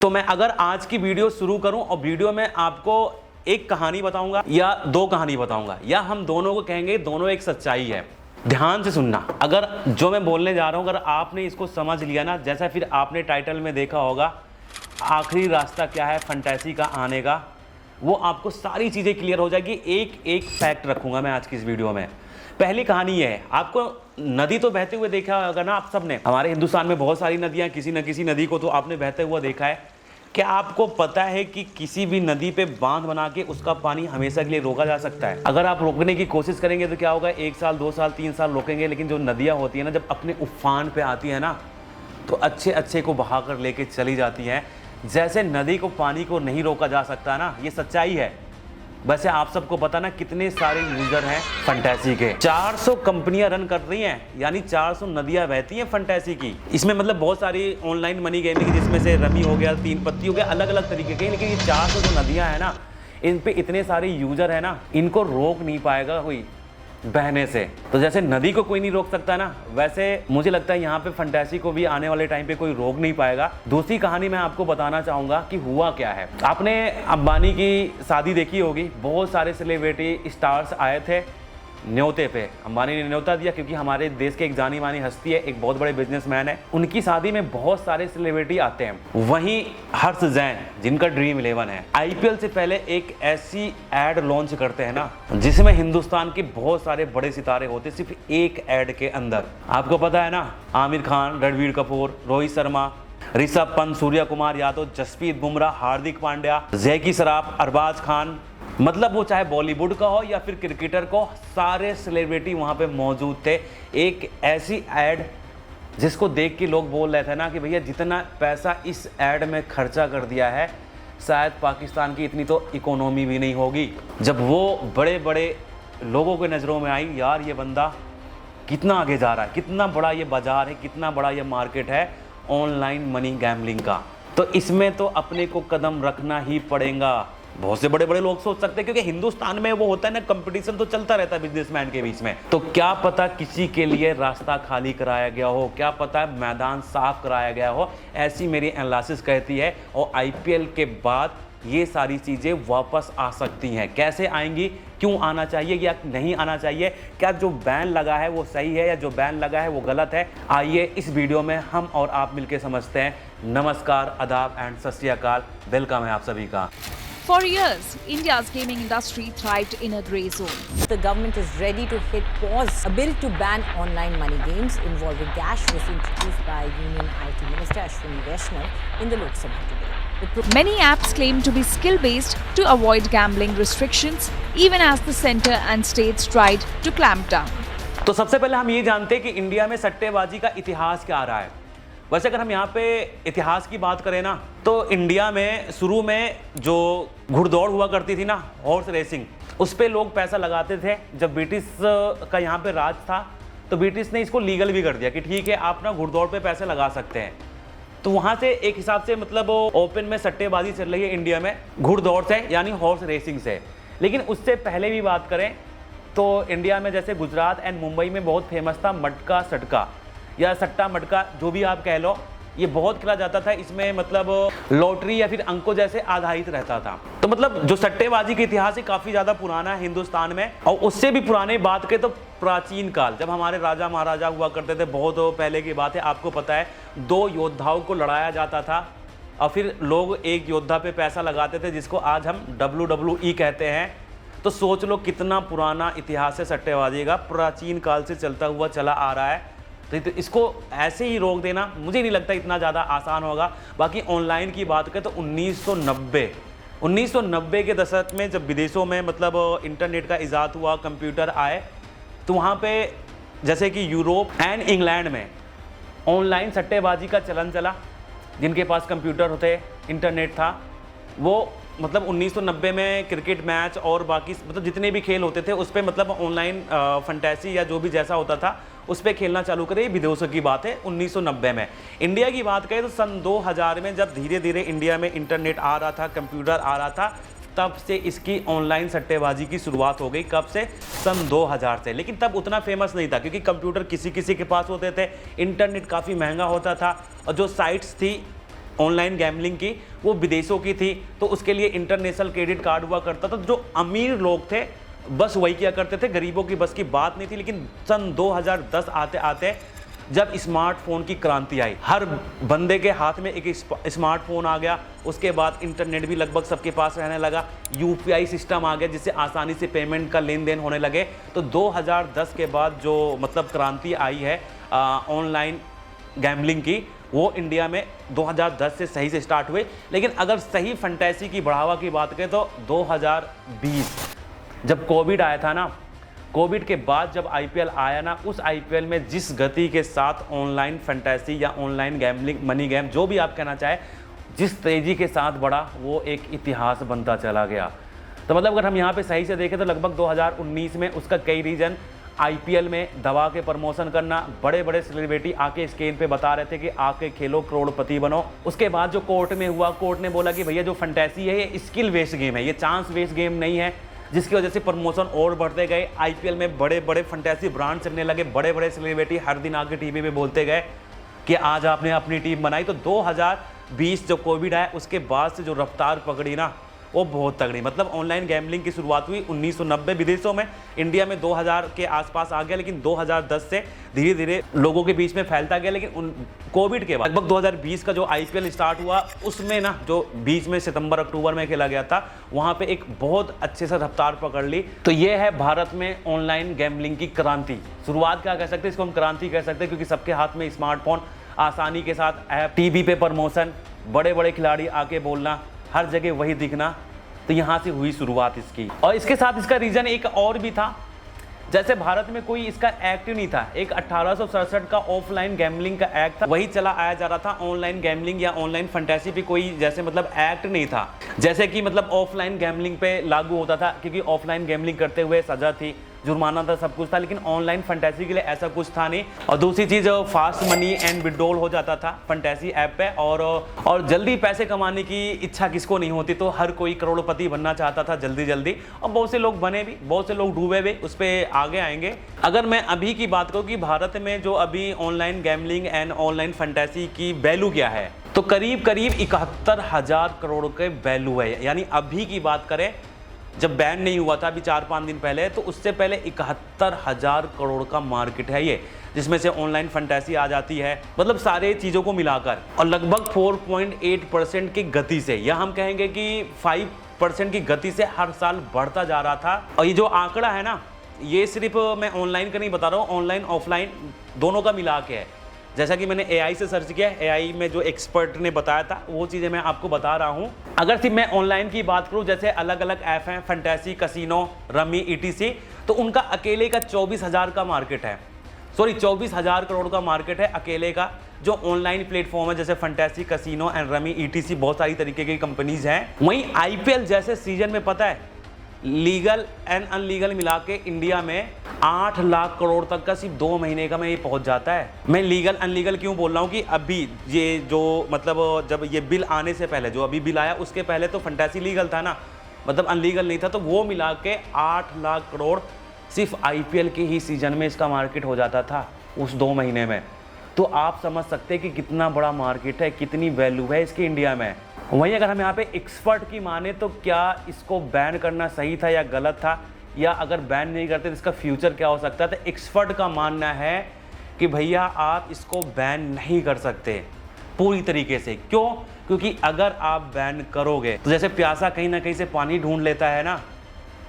तो मैं अगर आज की वीडियो शुरू करूं और वीडियो में आपको एक कहानी बताऊंगा या दो कहानी बताऊंगा या हम दोनों को कहेंगे दोनों एक सच्चाई है। ध्यान से सुनना। अगर जो मैं बोलने जा रहा हूं अगर आपने इसको समझ लिया ना, जैसा फिर आपने टाइटल में देखा होगा आखिरी रास्ता क्या है फंटेसी का आने का, वो आपको सारी चीज़ें क्लियर हो जाएगी। एक एक फैक्ट रखूंगा मैं आज की इस वीडियो में। पहली कहानी ये है, आपको नदी तो बहते हुए देखा होगा ना आप सबने। हमारे हिंदुस्तान में बहुत सारी नदियां, किसी न किसी नदी को तो आपने बहते हुआ देखा है। क्या आपको पता है कि किसी भी नदी पे बांध बना के उसका पानी हमेशा के लिए रोका जा सकता है? अगर आप रोकने की कोशिश करेंगे तो क्या होगा, 1 साल 2 साल 3 साल रोकेंगे, लेकिन जो नदियां होती है ना जब अपने उफान पे आती है ना तो अच्छे अच्छे को बहा कर लेके चली जाती हैं। जैसे नदी को पानी को नहीं रोका जा सकता ना, ये सच्चाई है। वैसे आप सबको पता ना कितने सारे यूजर हैं फंटेसी के। 400 कंपनियां रन कर रही हैं, यानी 400 नदियां बहती हैं फंटेसी की। इसमें मतलब बहुत सारी ऑनलाइन मनी गेमिंग, जिसमें से रमी हो गया, 3 पत्ती हो गया, अलग अलग तरीके के। लेकिन ये 400 जो नदियां हैं ना, इन पे इतने सारे यूजर है ना, इनको रोक नहीं पाएगा कोई बहने से। तो जैसे नदी को कोई नहीं रोक सकता ना, वैसे मुझे लगता है यहाँ पे फंटेसी को भी आने वाले टाइम पे कोई रोक नहीं पाएगा। दूसरी कहानी मैं आपको बताना चाहूंगा कि हुआ क्या है। आपने अंबानी की शादी देखी होगी, बहुत सारे सेलिब्रिटी स्टार्स आए थे न्योते पे। अंबानी ने न्योता दिया क्योंकि हमारे देश के एक जानी मानी हस्ती है, एक बहुत बड़े बिजनेसमैन है, उनकी शादी में बहुत सारे सेलिब्रिटी आते हैं। वहीं हर्ष जैन जिनका ड्रीम 11 है, आईपीएल से पहले एक ऐसी एड लॉन्च करते हैं ना जिसमें हिंदुस्तान के बहुत सारे बड़े सितारे होते सिर्फ एक एड के अंदर। आपको पता है ना, आमिर खान, रणवीर कपूर, रोहित शर्मा, ऋषभ पंत, सूर्य कुमार यादव, जसप्रीत बुमराह, हार्दिक पांड्या, जैकी श्रॉफ, अरबाज खान, मतलब वो चाहे बॉलीवुड का हो या फिर क्रिकेटर को, सारे सेलिब्रिटी वहाँ पे मौजूद थे। एक ऐसी एड जिसको देख के लोग बोल रहे थे ना कि भैया जितना पैसा इस एड में खर्चा कर दिया है शायद पाकिस्तान की इतनी तो इकोनॉमी भी नहीं होगी। जब वो बड़े बड़े लोगों के नज़रों में आई, यार ये बंदा कितना आगे जा रहा है, कितना बड़ा ये बाजार है, कितना बड़ा ये मार्केट है ऑनलाइन मनी गैम्बलिंग का, तो इसमें तो अपने को कदम रखना ही पड़ेगा। बहुत से बड़े बड़े लोग सोच सकते हैं क्योंकि हिंदुस्तान में वो होता है ना, कंपटीशन तो चलता रहता है बिजनेसमैन के बीच में। तो क्या पता किसी के लिए रास्ता खाली कराया गया हो, क्या पता मैदान साफ कराया गया हो, ऐसी मेरी एनालिसिस कहती है। और आईपीएल के बाद ये सारी चीज़ें वापस आ सकती हैं। कैसे आएंगी, क्यों आना चाहिए या नहीं आना चाहिए, क्या जो बैन लगा है वो सही है या जो बैन लगा है वो गलत है, आइए इस वीडियो में हम और आप मिलकर समझते हैं। नमस्कार, आदाब एंड सत श्री अकाल, वेलकम है आप सभी का। For years, India's gaming industry thrived in a grey zone. The government is ready to hit pause. A bill to ban online money games involving cash was introduced by Union IT Minister Ashwini Vaishnav in the Lok Sabha today. Many apps claim to be skill-based to avoid gambling restrictions, even as the centre and states tried to clamp down. तो सबसे पहले हम ये जानते हैं कि India में सट्टेबाजी का इतिहास क्या रहा है। वैसे अगर हम यहाँ पे इतिहास की बात करें ना, तो इंडिया में शुरू में जो घुड़दौड़ हुआ करती थी ना, हॉर्स रेसिंग, उस पे लोग पैसा लगाते थे। जब ब्रिटिश का यहाँ पे राज था तो ब्रिटिश ने इसको लीगल भी कर दिया कि ठीक है आप ना घुड़दौड़ पे पैसे लगा सकते हैं। तो वहाँ से एक हिसाब से मतलब ओपन में सट्टेबाजी चल रही है इंडिया में घुड़दौड़ से, यानी हॉर्स रेसिंग से। लेकिन उससे पहले भी बात करें तो इंडिया में जैसे गुजरात एंड मुंबई में बहुत फेमस था मटका सटका या सट्टा मटका, जो भी आप कह लो, ये बहुत खेला जाता था। इसमें मतलब लॉटरी या फिर अंकों जैसे आधारित रहता था। तो मतलब जो सट्टेबाजी का इतिहास है काफ़ी ज़्यादा पुराना है हिंदुस्तान में। और उससे भी पुराने बात करें तो प्राचीन काल, जब हमारे राजा महाराजा हुआ करते थे, बहुत पहले की बात है। आपको पता है 2 योद्धाओं को लड़ाया जाता था और फिर लोग एक योद्धा पे पैसा लगाते थे, जिसको आज हम WWE कहते हैं। तो सोच लो कितना पुराना इतिहास है सट्टेबाजी का, प्राचीन काल से चलता हुआ चला आ रहा है। तो इसको ऐसे ही रोक देना मुझे नहीं लगता इतना ज़्यादा आसान होगा। बाकी ऑनलाइन की बात करें तो 1990 के दशक में जब विदेशों में मतलब इंटरनेट का इजाद हुआ, कंप्यूटर आए, तो वहाँ पे जैसे कि यूरोप एंड इंग्लैंड में ऑनलाइन सट्टेबाजी का चलन चला। जिनके पास कंप्यूटर होते, इंटरनेट था, वो मतलब 1990 में क्रिकेट मैच और बाकी मतलब जितने भी खेल होते थे उस पर मतलब ऑनलाइन फंटेसी या जो भी जैसा होता था उस पर खेलना चालू करे। विदेशों की बात है 1990 में। इंडिया की बात करें तो सन 2000 में जब धीरे धीरे इंडिया में इंटरनेट आ रहा था, कंप्यूटर आ रहा था, तब से इसकी ऑनलाइन सट्टेबाजी की शुरुआत हो गई। कब से? सन 2000 से। लेकिन तब उतना फेमस नहीं था क्योंकि कंप्यूटर किसी किसी के पास होते थे, इंटरनेट काफ़ी महंगा होता था और जो साइट्स थी ऑनलाइन गैम्बलिंग की वो विदेशों की थी, तो उसके लिए इंटरनेशनल क्रेडिट कार्ड हुआ करता था। जो अमीर लोग थे बस वही किया करते थे, गरीबों की बस की बात नहीं थी। लेकिन सन 2010 आते आते जब स्मार्टफोन की क्रांति आई, हर बंदे के हाथ में एक स्मार्टफोन आ गया, उसके बाद इंटरनेट भी लगभग सबके पास रहने लगा, यूपीआई सिस्टम आ गया जिससे आसानी से पेमेंट का लेन देन होने लगे। तो 2010 के बाद जो मतलब क्रांति आई है ऑनलाइन गैम्बलिंग की, वो इंडिया में 2010 से सही से स्टार्ट हुए। लेकिन अगर सही फंटेसी की बढ़ावा की बात करें तो 2020 जब कोविड आया था ना, कोविड के बाद जब आईपीएल आया ना, उस आईपीएल में जिस गति के साथ ऑनलाइन फैंटेसी या ऑनलाइन गैम्बलिंग, मनी गेम, जो भी आप कहना चाहे, जिस तेज़ी के साथ बढ़ा, वो एक इतिहास बनता चला गया। तो मतलब अगर हम यहाँ पे सही से देखें तो लगभग 2019 में उसका कई रीज़न, आईपीएल में दवा के प्रमोशन करना, बड़े बड़े सेलिब्रिटी आके स्क्रीन पे बता रहे थे कि आके खेलो करोड़पति बनो। उसके बाद जो कोर्ट में हुआ, कोर्ट ने बोला कि भैया जो फैंटेसी है ये स्किल बेस्ड गेम है, ये चांस बेस्ड गेम नहीं है, जिसकी वजह से प्रमोशन और बढ़ते गए। आईपीएल में बड़े बड़े फंटेसी ब्रांड चलने लगे, बड़े बड़े सेलिब्रिटी हर दिन आके टीवी पे बोलते गए कि आज आपने अपनी टीम बनाई। तो 2020 जो कोविड आया उसके बाद से जो रफ्तार पकड़ी ना, वो बहुत तगड़ी। मतलब ऑनलाइन गैम्बलिंग की शुरुआत हुई 1990 विदेशों में, इंडिया में 2000 के आसपास आ गया, लेकिन 2010 से धीरे धीरे लोगों के बीच में फैलता गया। लेकिन कोविड के बाद लगभग 2020 का जो आईपीएल स्टार्ट हुआ, उसमें ना जो बीच में सितंबर अक्टूबर में खेला गया था, वहाँ पे एक बहुत अच्छे से रफ्तार पकड़ ली। तो ये है भारत में ऑनलाइन गैम्बलिंग की क्रांति। शुरुआत क्या कह सकते हैं, इसको हम क्रांति कह सकते हैं, क्योंकि सबके हाथ में स्मार्टफोन, आसानी के साथ ऐप, टीवी पे प्रमोशन, बड़े बड़े खिलाड़ी आके बोलना, हर जगह वही दिखना। तो यहाँ से हुई शुरुआत इसकी। और इसके साथ इसका रीजन एक और भी था, जैसे भारत में कोई इसका एक्ट नहीं था, एक 1867 का ऑफलाइन गैम्बलिंग का एक्ट था, वही चला आया जा रहा था। ऑनलाइन गैम्बलिंग या ऑनलाइन फंटेसी पे कोई जैसे मतलब एक्ट नहीं था, जैसे कि मतलब ऑफलाइन गैम्बलिंग पे लागू होता था, क्योंकि ऑफलाइन गैम्बलिंग करते हुए सजा थी, जुर्माना था, सब कुछ था। लेकिन ऑनलाइन फंटेसी के लिए ऐसा कुछ था नहीं। और दूसरी चीज़, फास्ट मनी एंड विड्रॉल हो जाता था फंटेसी ऐप पे, और जल्दी पैसे कमाने की इच्छा किसको नहीं होती, तो हर कोई करोड़पति बनना चाहता था जल्दी जल्दी, और बहुत से लोग बने भी, बहुत से लोग डूबे भी, उस पर आगे आएंगे। अगर मैं अभी की बात करूँ कि भारत में जो अभी online gambling and online fantasy की वैल्यू क्या है, तो करीब करीब 71,000 करोड़ के वैल्यू है। यानी अभी की बात करें, जब बैन नहीं हुआ था अभी 4-5 दिन पहले, तो उससे पहले 71,000 करोड़ का मार्केट है ये, जिसमें से ऑनलाइन फंटेसी आ जाती है, मतलब सारे चीज़ों को मिलाकर, और लगभग 4.8% की गति से, या हम कहेंगे कि 5% की गति से हर साल बढ़ता जा रहा था। और ये जो आंकड़ा है ना, ये सिर्फ मैं ऑनलाइन का नहीं बता रहा हूँ, ऑनलाइन ऑफलाइन दोनों का मिला के है। जैसा कि मैंने एआई से सर्च किया, एआई में जो एक्सपर्ट ने बताया था वो चीज़ें मैं आपको बता रहा हूँ। अगर सिर्फ मैं ऑनलाइन की बात करूँ, जैसे अलग अलग ऐप हैं, फंटेसी, कसिनो, रमी, ETC, तो उनका अकेले का 24,000 का मार्केट है, 24,000 करोड़ का मार्केट है अकेले का, जो ऑनलाइन प्लेटफॉर्म है, जैसे fantasy, casino and rummy, ETC, बहुत सारी तरीके की कंपनीज हैं। वहीं आईपीएल जैसे सीजन में पता है लीगल एंड अनलीगल मिला के इंडिया में 8 लाख करोड़ तक का सिर्फ 2 महीने का में ये पहुंच जाता है। मैं लीगल अनलीगल क्यों बोल रहा हूँ कि अभी ये जो मतलब जब ये बिल आने से पहले, जो अभी बिल आया उसके पहले तो फंटेसी लीगल था ना, मतलब अनलीगल नहीं था, तो वो मिला के 8 लाख करोड़ सिर्फ आईपीएल के ही सीजन में इसका मार्केट हो जाता था उस 2 महीने में। तो आप समझ सकते हैं कि कितना बड़ा मार्केट है, कितनी वैल्यू है इसकी इंडिया में। वहीं अगर हम यहाँ पे एक्सपर्ट की माने तो क्या इसको बैन करना सही था या गलत था, या अगर बैन नहीं करते तो इसका फ्यूचर क्या हो सकता है, तो एक्सपर्ट का मानना है कि भैया आप इसको बैन नहीं कर सकते पूरी तरीके से। क्यों? क्योंकि अगर आप बैन करोगे तो जैसे प्यासा कहीं ना कहीं से पानी ढूंढ लेता है ना,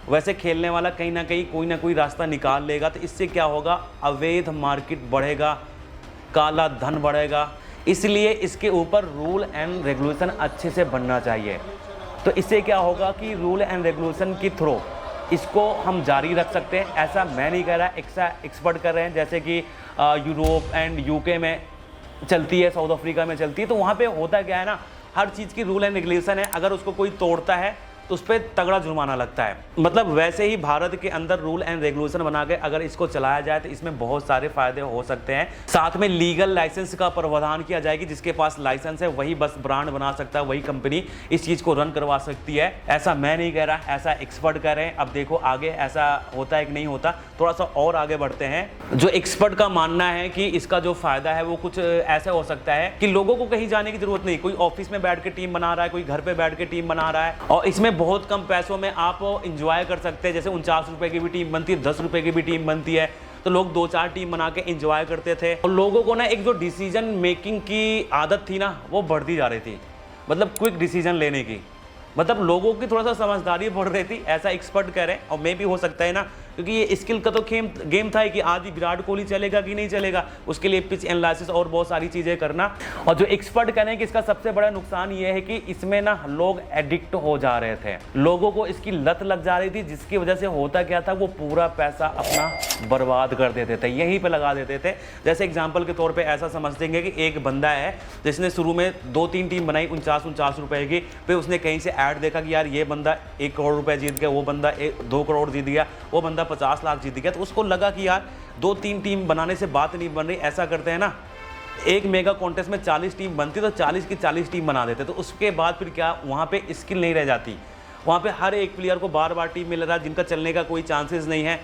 वैसे खेलने वाला कहीं ना कहीं कोई ना कोई रास्ता निकाल लेगा। तो इससे क्या होगा, अवैध मार्केट बढ़ेगा, काला धन बढ़ेगा। इसलिए इसके ऊपर रूल एंड रेगुलेशन अच्छे से बनना चाहिए। तो इससे क्या होगा कि रूल एंड रेगुलेशन के थ्रू इसको हम जारी रख सकते हैं। ऐसा मैं नहीं कह रहा, एक्सपर्ट कर रहे हैं, जैसे कि यूरोप एंड यूके में चलती है, साउथ अफ्रीका में चलती है। तो वहाँ पे होता क्या है ना, हर चीज़ की रूल एंड रेगुलेशन है, अगर उसको कोई तोड़ता है तो उस पर तगड़ा जुर्माना लगता है। मतलब वैसे ही भारत के अंदर रूल एंड रेगुलेशन बना के अगर इसको चलाया जाए तो इसमें बहुत सारे फायदे हो सकते हैं। साथ में लीगल लाइसेंस का प्रावधान किया जाएगी, जिसके पास लाइसेंस है वही बस ब्रांड बना सकता है, वही कंपनी इस चीज को रन करवा सकती है। ऐसा मैं नहीं कह रहा, ऐसा एक्सपर्ट कह रहे हैं। अब देखो आगे ऐसा होता है कि नहीं होता, थोड़ा सा और आगे बढ़ते हैं। जो एक्सपर्ट का मानना है कि इसका जो फायदा है वो कुछ ऐसा हो सकता है कि लोगों को कहीं जाने की जरूरत नहीं, कोई ऑफिस में बैठ के टीम बना रहा है, कोई घर पे बैठ के टीम बना रहा है, और इसमें बहुत कम पैसों में आप इंजॉय कर सकते हैं। जैसे 49 रुपए की भी टीम बनती है, 10 रुपए की भी टीम बनती है, तो लोग 2-4 टीम बना के इंजॉय करते थे। और लोगों को ना एक जो डिसीजन मेकिंग की आदत थी ना वो बढ़ती जा रही थी, मतलब क्विक डिसीजन लेने की, मतलब लोगों की थोड़ा सा समझदारी बढ़ रही थी, ऐसा एक्सपर्ट कह रहे हैं। और मे भी हो सकता है ना, क्योंकि ये स्किल का तो गेम था कि आज विराट कोहली चलेगा कि नहीं चलेगा, उसके लिए पिच एनालिसिस और बहुत सारी चीज़ें करना। और जो एक्सपर्ट कह रहे हैं कि इसका सबसे बड़ा नुकसान ये है कि इसमें ना लोग एडिक्ट हो जा रहे थे, लोगों को इसकी लत लग जा रही थी, जिसकी वजह से होता क्या था, वो पूरा पैसा अपना बर्बाद कर देते थे, यहीं पे लगा देते थे। जैसे एग्जाम्पल के तौर पर ऐसा समझ देंगे कि एक बंदा है जिसने शुरू में 2-3 टीम बनाई 49 रुपए की, फिर उसने कहीं से ऐड देखा कि यार ये बंदा 1 करोड़ रुपए जीत गया, वो बंदा 2 करोड़ जीत गया, वो बंदा 50 लाख जीत गया, तो उसको लगा कि यार 2-3 टीम बनाने से बात नहीं बन रही, ऐसा करते हैं ना, एक मेगा कॉन्टेस्ट में 40 टीम बनती तो 40 की 40 टीम बना देते। तो उसके बाद फिर क्या, वहाँ पे स्किल नहीं रह जाती, वहाँ पे हर एक प्लेयर को बार बार टीम मिल रहा है, जिनका चलने का कोई चांसेस नहीं है,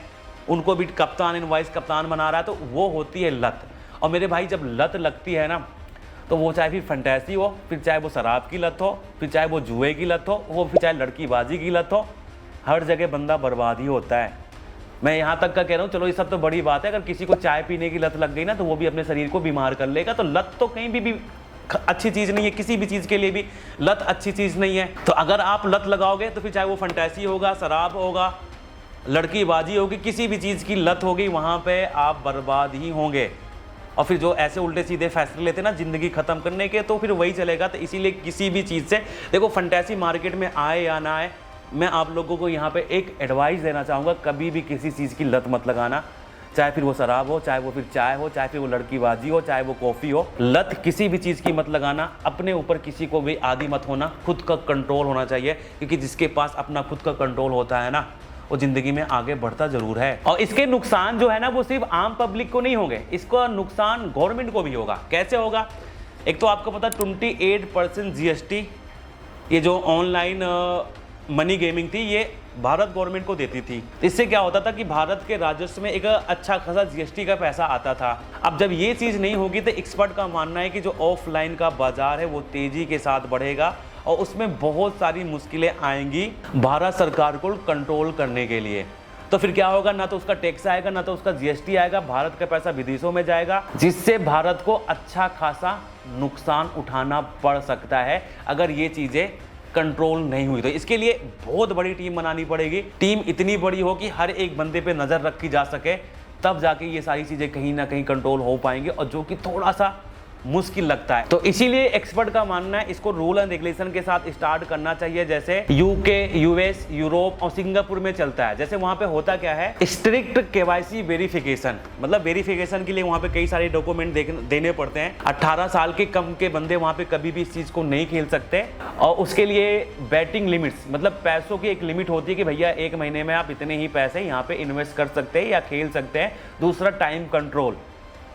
उनको भी कप्तान इन वाइस कप्तान बना रहा है, तो वो होती है लत। और मेरे भाई जब लत लगती है ना, तो वो चाहे फिर फंटेसी हो, फिर चाहे वो शराब की लत हो, फिर चाहे वो जुए की लत हो, वो फिर चाहे लड़कीबाजी की लत हो, हर जगह बंदा बर्बाद ही होता है। मैं यहाँ तक का कह रहा हूँ, चलो ये सब तो बड़ी बात है, अगर किसी को चाय पीने की लत लग गई ना तो वो भी अपने शरीर को बीमार कर लेगा। तो लत तो कहीं भी अच्छी चीज़ नहीं है, किसी भी चीज़ के लिए भी लत अच्छी चीज़ नहीं है। तो अगर आप लत लगाओगे तो फिर चाहे वो फंटेसी होगा, शराब होगा, लड़कीबाजी होगी, किसी भी चीज़ की लत होगी, वहाँ पर आप बर्बाद ही होंगे। और फिर जो ऐसे उल्टे सीधे फैसले लेते ना ज़िंदगी ख़त्म करने के, तो फिर वही चलेगा। तो इसीलिए किसी भी चीज़ से देखो, फंटेसी मार्केट में आए या ना आए, मैं आप लोगों को यहाँ पे एक एडवाइस देना चाहूँगा, कभी भी किसी चीज़ की लत मत लगाना, चाहे फिर वो शराब हो, चाहे वो फिर चाय हो, चाहे फिर वो लड़कीबाजी हो, चाहे वो कॉफ़ी हो। लत किसी भी चीज़ की मत लगाना, अपने ऊपर किसी को भी आदी मत होना, खुद का कंट्रोल होना चाहिए, क्योंकि जिसके पास अपना खुद का कंट्रोल होता है ना, वो ज़िंदगी में आगे बढ़ता ज़रूर है। और इसके नुकसान जो है ना, वो सिर्फ आम पब्लिक को नहीं होंगे, इसका नुकसान गवर्नमेंट को भी होगा। कैसे होगा? एक तो आपको पता 28% GST, ये जो ऑनलाइन मनी गेमिंग थी, ये भारत गवर्नमेंट को देती थी। इससे क्या होता था कि भारत के राजस्व में एक अच्छा खासा GST का पैसा आता था। अब जब ये चीज़ नहीं होगी तो एक्सपर्ट का मानना है कि जो ऑफलाइन का बाजार है वो तेज़ी के साथ बढ़ेगा, और उसमें बहुत सारी मुश्किलें आएंगी भारत सरकार को कंट्रोल करने के लिए। तो फिर क्या होगा, ना तो उसका टैक्स आएगा, ना तो उसका GST आएगा, भारत का पैसा विदेशों में जाएगा, जिससे भारत को अच्छा खासा नुकसान उठाना पड़ सकता है अगर ये चीज़ें कंट्रोल नहीं हुई। तो इसके लिए बहुत बड़ी टीम बनानी पड़ेगी, टीम इतनी बड़ी हो कि हर एक बंदे पे नज़र रखी जा सके, तब जाके ये सारी चीज़ें कहीं ना कहीं कंट्रोल हो पाएंगे, और जो कि थोड़ा सा मुश्किल लगता है। तो इसीलिए एक्सपर्ट का मानना है इसको रूल एंड रेगुलेशन के साथ स्टार्ट करना चाहिए, जैसे UK, US, यूरोप और सिंगापुर में चलता है। जैसे वहाँ पे होता क्या है, स्ट्रिक्ट KYC वेरिफिकेशन, मतलब वेरिफिकेशन के लिए वहाँ पे कई सारे डॉक्यूमेंट देने पड़ते हैं। 18 साल के कम के बंदे वहाँ पे कभी भी इस चीज़ को नहीं खेल सकते, और उसके लिए बैटिंग लिमिट्स, मतलब पैसों की एक लिमिट होती है कि भैया 1 महीने में आप इतने ही पैसे यहाँ पे इन्वेस्ट कर सकते हैं या खेल सकते हैं। दूसरा टाइम कंट्रोल,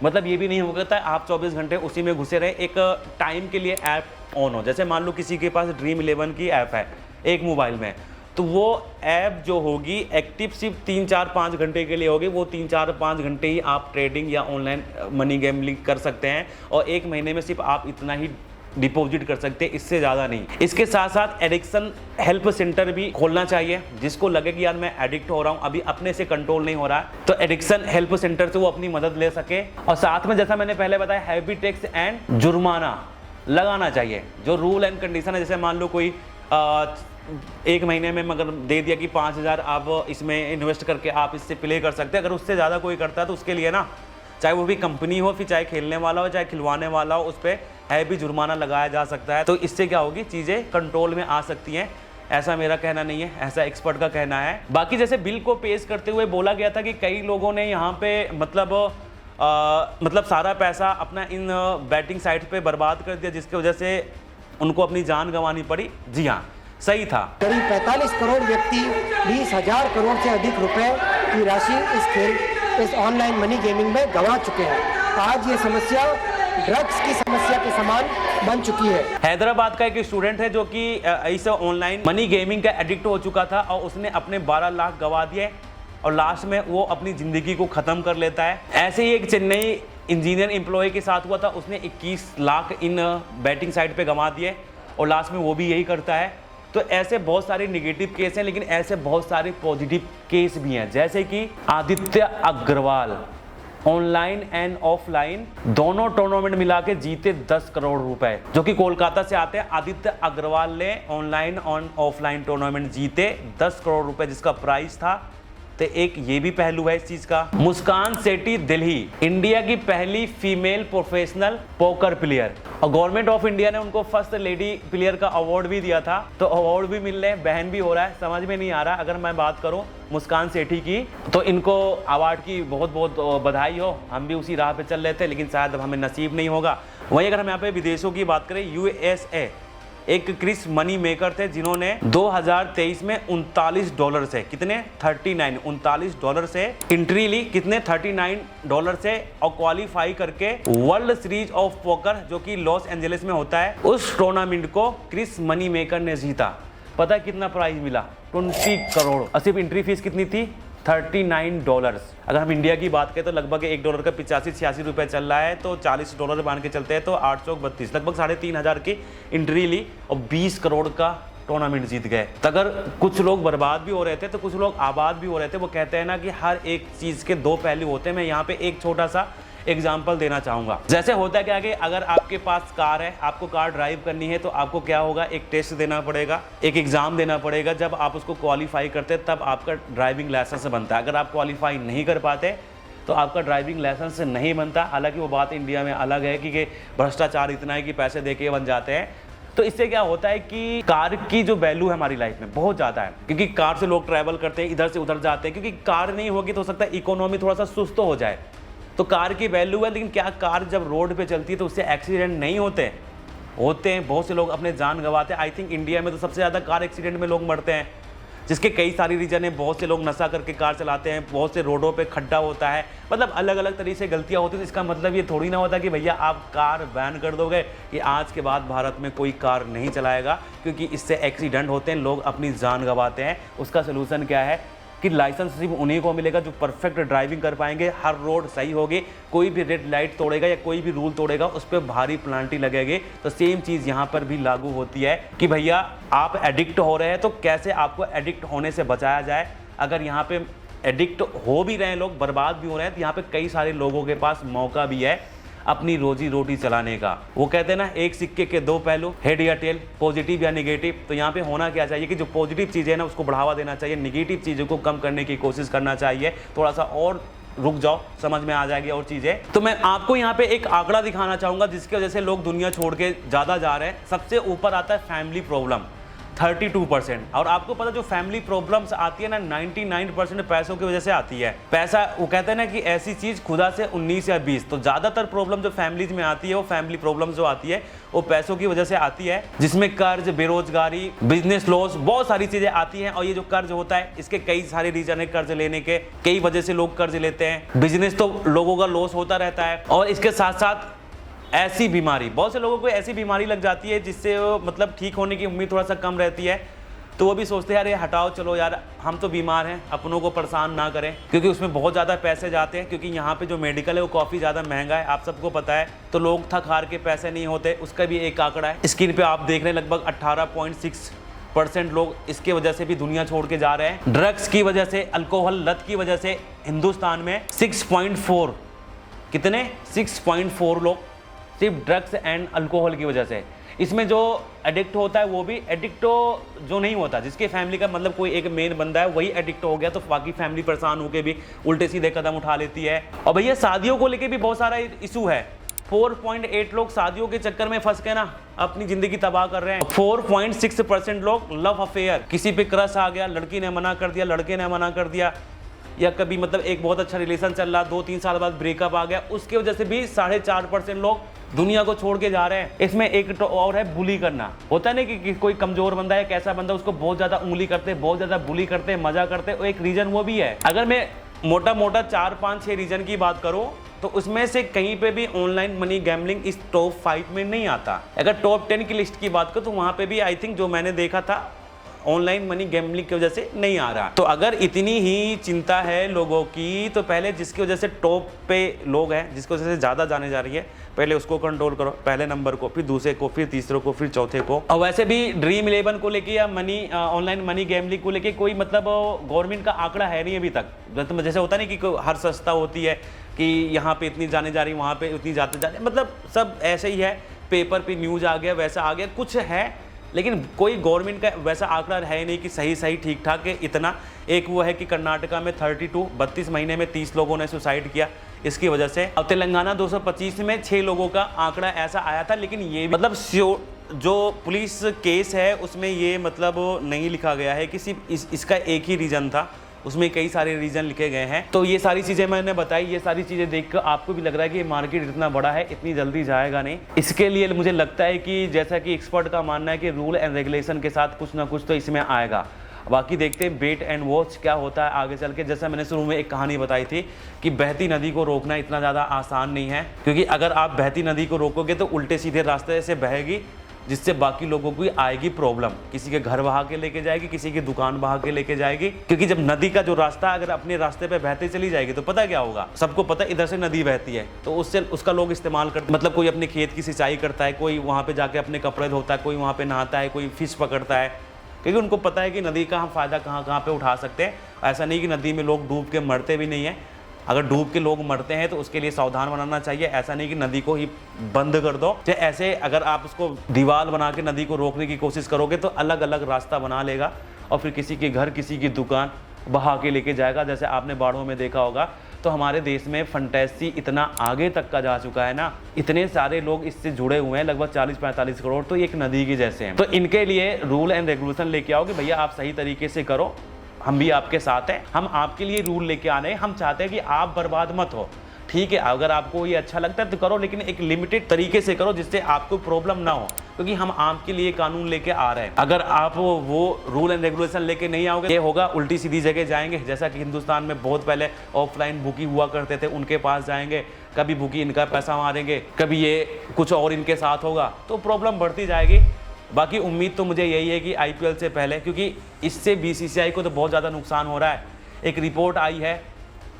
मतलब ये भी नहीं हो सकता है आप 24 घंटे उसी में घुसे रहे, एक टाइम के लिए ऐप ऑन हो। जैसे मान लो किसी के पास ड्रीम 11 की ऐप है एक मोबाइल में, तो वो ऐप जो होगी एक्टिव सिर्फ 3-4-5 घंटे के लिए होगी। वो 3-4-5 घंटे ही आप ट्रेडिंग या ऑनलाइन मनी गैम्बलिंग कर सकते हैं, और 1 महीने में सिर्फ आप इतना ही डिपॉजिट कर सकते हैं, इससे ज़्यादा नहीं। इसके साथ साथ एडिक्शन हेल्प सेंटर भी खोलना चाहिए, जिसको लगे कि यार मैं एडिक्ट हो रहा हूँ, अभी अपने से कंट्रोल नहीं हो रहा है, तो एडिक्शन हेल्प सेंटर से वो अपनी मदद ले सके। और साथ में जैसा मैंने पहले बताया, हैवी टैक्स एंड जुर्माना लगाना चाहिए। जो रूल एंड कंडीशन है, जैसे मान लो कोई 1 महीने में मगर दे दिया कि 5,000 आप इसमें इन्वेस्ट करके आप इससे प्ले कर सकते हैं, अगर उससे ज़्यादा कोई करता है तो उसके लिए ना, चाहे वो भी कंपनी हो, फिर चाहे खेलने वाला हो, चाहे खिलवाने वाला हो, उस पर हैवी जुर्माना लगाया जा सकता है। तो इससे क्या होगी, चीज़ें कंट्रोल में आ सकती हैं। ऐसा मेरा कहना नहीं है, ऐसा एक्सपर्ट का कहना है। बाकी जैसे बिल को पेश करते हुए बोला गया था कि कई लोगों ने यहाँ पे मतलब सारा पैसा अपना इन बैटिंग साइट पे बर्बाद कर दिया, जिसकी वजह से उनको अपनी जान गंवानी पड़ी। जी हाँ, सही था। करीब 45 करोड़ व्यक्ति 20,000 करोड़ से अधिक रुपए की राशि इस ऑनलाइन मनी गेमिंग में गंवा चुके हैं। आज ये समस्या ड्रग्स की समस्या के समान बन चुकी है। हैदराबाद का एक स्टूडेंट है जो कि इस ऑनलाइन मनी गेमिंग का एडिक्ट हो चुका था और उसने अपने 12 लाख गंवा दिए और लास्ट में वो अपनी ज़िंदगी को ख़त्म कर लेता है। ऐसे ही एक चेन्नई इंजीनियर एम्प्लॉय के साथ हुआ था, उसने 21 लाख इन बैटिंग साइट पे गंवा दिए और लास्ट में वो भी यही करता है। तो ऐसे बहुत सारे निगेटिव केस हैं, लेकिन ऐसे बहुत सारे पॉजिटिव केस भी हैं, जैसे कि Aditya Agarwal online and offline दोनों टूर्नामेंट मिला के जीते 10 करोड़ रुपए, जो कि कोलकाता से आते हैं। आदित्य अग्रवाल ने ऑनलाइन और ऑफलाइन टूर्नामेंट जीते 10 करोड़ रुपए जिसका प्राइस था। तो एक ये भी पहलू है इस चीज का। मुस्कान सेठी दिल्ली इंडिया की पहली फीमेल प्रोफेशनल पोकर प्लेयर और गवर्नमेंट ऑफ इंडिया ने उनको फर्स्ट लेडी प्लेयर का अवार्ड भी दिया था। तो अवार्ड भी मिल रहे हैं, बहन भी हो रहा है, समझ में नहीं आ रहा। अगर मैं बात करूं मुस्कान सेठी की तो इनको अवार्ड की बहुत बहुत बधाई हो। हम भी उसी राह पे चल रहे थे, लेकिन शायद अब हमें नसीब नहीं होगा। वहीं अगर हम यहाँ पे विदेशों की बात करें, यूएसए एक क्रिस मनी मेकर थे जिन्होंने 2023 में $39 से कितने 39 डॉलर से एंट्री ली, कितने $39 से, और क्वालिफाई करके वर्ल्ड सीरीज ऑफ पोकर जो कि लॉस एंजलिस में होता है, उस टूर्नामेंट को क्रिस मनी मेकर ने जीता। पता है कितना प्राइज मिला? 20 करोड़। और सिर्फ एंट्री फीस कितनी थी? $39। अगर हम इंडिया की बात करें तो लगभग $1 का 85-86 रुपये चल रहा है, तो $40 मान के चलते हैं तो 832, लगभग 3,500 की एंट्री ली और 20 करोड़ का टूर्नामेंट जीत गए। तो अगर कुछ लोग बर्बाद भी हो रहे थे तो कुछ लोग आबाद भी हो रहे थे। वो कहते हैं ना कि हर एक चीज़ के दो पहलू होते हैं। मैं यहाँ पे एक छोटा सा एग्जाम्पल देना चाहूँगा। जैसे होता है क्या कि अगर आपके पास कार है, आपको कार ड्राइव करनी है, तो आपको क्या होगा, एक टेस्ट देना पड़ेगा, एक एग्ज़ाम देना पड़ेगा। जब आप उसको क्वालिफाई करते हैं तब आपका ड्राइविंग लाइसेंस बनता है। अगर आप क्वालिफाई नहीं कर पाते तो आपका ड्राइविंग लाइसेंस नहीं बनता। हालांकि वो बात इंडिया में अलग है कि भ्रष्टाचार इतना है कि पैसे दे के बन जाते हैं। तो इससे क्या होता है कि कार की जो वैल्यू है हमारी लाइफ में बहुत ज़्यादा है, क्योंकि कार से लोग ट्रैवल करते हैं, इधर से उधर जाते हैं। क्योंकि कार नहीं होगी तो हो सकता है इकोनॉमी थोड़ा सा सुस्त हो जाए, तो कार की वैल्यू है। लेकिन क्या कार जब रोड पे चलती है तो उससे एक्सीडेंट नहीं होते हैं? बहुत से लोग अपने जान गंवाते हैं। आई थिंक इंडिया में तो सबसे ज़्यादा कार एक्सीडेंट में लोग मरते हैं, जिसके कई सारी रीज़न है। बहुत से लोग नशा करके कार चलाते हैं, बहुत से रोडों पे खड्डा होता है, मतलब अलग अलग तरीके से गलतियां होती हैं। तो इसका मतलब ये थोड़ी ना होता कि भैया आप कार बैन कर दोगे कि आज के बाद भारत में कोई कार नहीं चलाएगा, क्योंकि इससे एक्सीडेंट होते हैं, लोग अपनी जान गंवाते हैं। उसका सोल्यूशन क्या है कि लाइसेंस सिर्फ उन्हीं को मिलेगा जो परफेक्ट ड्राइविंग कर पाएंगे। हर रोड सही होगी, कोई भी रेड लाइट तोड़ेगा या कोई भी रूल तोड़ेगा उस पर भारी पेनल्टी लगेगी। तो सेम चीज़ यहाँ पर भी लागू होती है कि भैया आप एडिक्ट हो रहे हैं तो कैसे आपको एडिक्ट होने से बचाया जाए। अगर यहाँ पे एडिक्ट हो भी रहे हैं लोग, बर्बाद भी हो रहे हैं, तो यहाँ पे कई सारे लोगों के पास मौका भी है अपनी रोजी रोटी चलाने का। वो कहते हैं ना, एक सिक्के के दो पहलू, हेड या टेल, पॉजिटिव या नेगेटिव। तो यहाँ पे होना क्या चाहिए कि जो पॉजिटिव चीज़ें हैं ना उसको बढ़ावा देना चाहिए, नेगेटिव चीज़ों को कम करने की कोशिश करना चाहिए। थोड़ा सा और रुक जाओ, समझ में आ जाएगी और चीज़ें। तो मैं आपको यहाँ पे एक आंकड़ा दिखाना चाहूँगा जिसकी वजह से लोग दुनिया छोड़ के ज़्यादा जा रहे हैं। सबसे ऊपर आता है फैमिली प्रॉब्लम, 32%। और आपको पता जो फैमिली प्रॉब्लम्स आती है ना, 99% पैसों की वजह से आती है। पैसा, वो कहते हैं ना कि ऐसी चीज़ खुदा से 19 या 20। तो ज़्यादातर प्रॉब्लम जो फैमिलीज में आती है, वो फैमिली प्रॉब्लम जो आती है वो पैसों की वजह से आती है, जिसमें कर्ज, बेरोजगारी, बिजनेस लॉस, बहुत सारी चीज़ें आती हैं। और ये जो कर्ज होता है इसके कई सारे रीजन है कर्ज लेने के, कई वजह से लोग कर्ज लेते हैं। बिजनेस तो लोगों का लॉस होता रहता है, और इसके साथ साथ ऐसी बीमारी, बहुत से लोगों को ऐसी बीमारी लग जाती है जिससे मतलब ठीक होने की उम्मीद थोड़ा सा कम रहती है। तो वो भी सोचते हैं अरे हटाओ, चलो यार हम तो बीमार हैं, अपनों को परेशान ना करें, क्योंकि उसमें बहुत ज़्यादा पैसे जाते हैं। क्योंकि यहाँ पे जो मेडिकल है वो काफ़ी ज़्यादा महंगा है, आप सबको पता है। तो लोग थक हार के पैसे नहीं होते, उसका भी एक आंकड़ा है। स्क्रीन पे आप देख रहे हैं लगभग 18.6% लोग इसके वजह से भी दुनिया छोड़ के जा रहे हैं। ड्रग्स की वजह से, अल्कोहल लत की वजह से हिंदुस्तान में 6.4 कितने 6.4 लोग सिर्फ ड्रग्स एंड अल्कोहल की वजह से। इसमें जो एडिक्ट होता है वो भी एडिक्ट जो नहीं होता, जिसके फैमिली का मतलब कोई एक मेन बंदा है वही एडिक्ट हो गया, तो बाकी फैमिली परेशान होकर भी उल्टे सीधे कदम उठा लेती है। और भैया शादियों को लेके भी बहुत सारा इशू है। 4.8 लोग शादियों के चक्कर में फंस के ना अपनी जिंदगी तबाह कर रहे हैं। 4.6% लोग लव अफेयर, किसी पे क्रश आ गया, लड़की ने मना कर दिया, लड़के ने मना कर दिया, या कभी मतलब एक बहुत अच्छा रिलेशन चल रहा, 2-3 साल बाद ब्रेकअप आ गया, उसकी वजह से भी 4.5% लोग दुनिया को छोड़ के जा रहे हैं। इसमें एक तो और है बुली करना। होता है ना कि कोई कमजोर बंदा है, कैसा बंदा, उसको बहुत ज्यादा उंगली करते, बहुत ज्यादा बुली करते, मजा करते, वो एक रीजन वो भी है। अगर मैं मोटा मोटा 4, 5, 6 रीजन की बात करूं तो उसमें से कहीं पे भी ऑनलाइन मनी गैम्बलिंग इस टॉप 5 में नहीं आता। अगर टॉप 10 की लिस्ट की बात करूं तो वहां पे भी आई थिंक जो मैंने देखा था ऑनलाइन मनी गैम्बलिंग की वजह से नहीं आ रहा। तो अगर इतनी ही चिंता है लोगों की तो पहले जिसकी वजह से टॉप पे लोग हैं, जिसकी वजह से ज़्यादा जाने जा रही है, पहले उसको कंट्रोल करो, पहले नंबर को, फिर दूसरे को, फिर तीसरे को, फिर चौथे को। और वैसे भी ड्रीम 11 को लेके या ऑनलाइन मनी गैम्बलिंग को लेके कोई मतलब गवर्नमेंट का आंकड़ा है नहीं अभी तक। जैसे होता नहीं कि हर संस्था होती है कि यहाँ पे इतनी जाने जा रही, वहाँ पे उतनी जाते जा रही, मतलब सब ऐसे ही है, पेपर पे न्यूज़ आ गया, वैसा आ गया, कुछ है लेकिन कोई गवर्नमेंट का वैसा आंकड़ा है नहीं कि सही ठीक ठाक है इतना। एक वो है कि कर्नाटका में 32 महीने में 30 लोगों ने सुसाइड किया इसकी वजह से। अब तेलंगाना 225 में 6 लोगों का आंकड़ा ऐसा आया था, लेकिन ये मतलब जो पुलिस केस है उसमें ये मतलब नहीं लिखा गया है कि सिर्फ इसका एक ही रीज़न था, उसमें कई सारे रीजन लिखे गए हैं। तो ये सारी चीज़ें मैंने बताई, ये सारी चीज़ें देखकर आपको भी लग रहा है कि ये मार्केट इतना बड़ा है, इतनी जल्दी जाएगा नहीं। इसके लिए मुझे लगता है कि जैसा कि एक्सपर्ट का मानना है कि रूल एंड रेगुलेशन के साथ कुछ ना कुछ तो इसमें आएगा। बाकी देखते हैं वेट एंड वॉच क्या होता है आगे चल के। जैसा मैंने शुरू में एक कहानी बताई थी कि बहती नदी को रोकना इतना ज़्यादा आसान नहीं है, क्योंकि अगर आप बहती नदी को रोकोगे तो उल्टे सीधे रास्ते से बहेगी, जिससे बाकी लोगों को आएगी प्रॉब्लम। किसी के घर बहा के लेके जाएगी, किसी की दुकान बहा के लेके जाएगी। क्योंकि जब नदी का जो रास्ता अगर अपने रास्ते पे बहते चली जाएगी तो पता क्या होगा, सबको पता इधर से नदी बहती है, तो उससे उसका लोग इस्तेमाल करते, मतलब कोई अपने खेत की सिंचाई करता है, कोई वहाँ पे जाके अपने कपड़े धोता है, कोई वहाँ पे नहाता है, कोई फिश पकड़ता है, क्योंकि उनको पता है कि नदी का हम फ़ायदा कहाँ पे उठा सकते हैं। ऐसा नहीं कि नदी में लोग डूब के मरते भी नहीं है, अगर डूब के लोग मरते हैं तो उसके लिए सावधान बनाना चाहिए। ऐसा नहीं कि नदी को ही बंद कर दो। तो ऐसे अगर आप उसको दीवार बना के नदी को रोकने की कोशिश करोगे तो अलग अलग रास्ता बना लेगा और फिर किसी के घर, किसी की दुकान बहा के लेके जाएगा। जैसे आपने बाढ़ों में देखा होगा। तो हमारे देश में फंटेसी इतना आगे तक का जा चुका है ना, इतने सारे लोग इससे जुड़े हुए हैं, लगभग 40-45 करोड़, तो एक नदी की जैसे हैं। तो इनके लिए रूल एंड रेगुलेशन लेके आओ कि भैया आप सही तरीके से करो, हम भी आपके साथ हैं, हम आपके लिए रूल लेके आ रहे हैं, हम चाहते हैं कि आप बर्बाद मत हो। ठीक है, अगर आपको ये अच्छा लगता है तो करो, लेकिन एक लिमिटेड तरीके से करो जिससे आपको प्रॉब्लम ना हो, क्योंकि हम आपके लिए कानून लेके आ रहे हैं। अगर आप वो रूल एंड रेगुलेशन लेके नहीं आओगे, ये होगा उल्टी सीधी जगह जाएंगे। जैसा कि हिंदुस्तान में बहुत पहले ऑफलाइन बुकी हुआ करते थे, उनके पास जाएंगे, कभी बुकी इनका पैसा मारेंगे, कभी ये कुछ और इनके साथ होगा, तो प्रॉब्लम बढ़ती जाएगी। बाकी उम्मीद तो मुझे यही है कि IPL से पहले, क्योंकि इससे BCCI को तो बहुत ज़्यादा नुकसान हो रहा है। एक रिपोर्ट आई है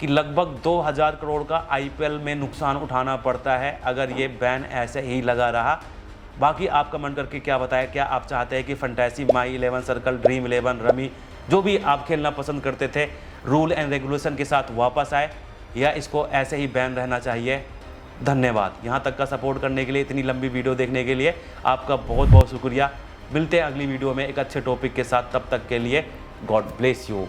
कि लगभग 2000 करोड़ का IPL में नुकसान उठाना पड़ता है अगर ये बैन ऐसे ही लगा रहा। बाकी आप कमेंट करके क्या बताएं, क्या आप चाहते हैं कि फंटेसी, माई 11 सर्कल, ड्रीम 11, रमी, जो भी आप खेलना पसंद करते थे, रूल एंड रेगुलेशन के साथ वापस आए, या इसको ऐसे ही बैन रहना चाहिए? धन्यवाद यहाँ तक का सपोर्ट करने के लिए, इतनी लंबी वीडियो देखने के लिए आपका बहुत बहुत शुक्रिया। मिलते हैं अगली वीडियो में एक अच्छे टॉपिक के साथ, तब तक के लिए गॉड ब्लेस यू।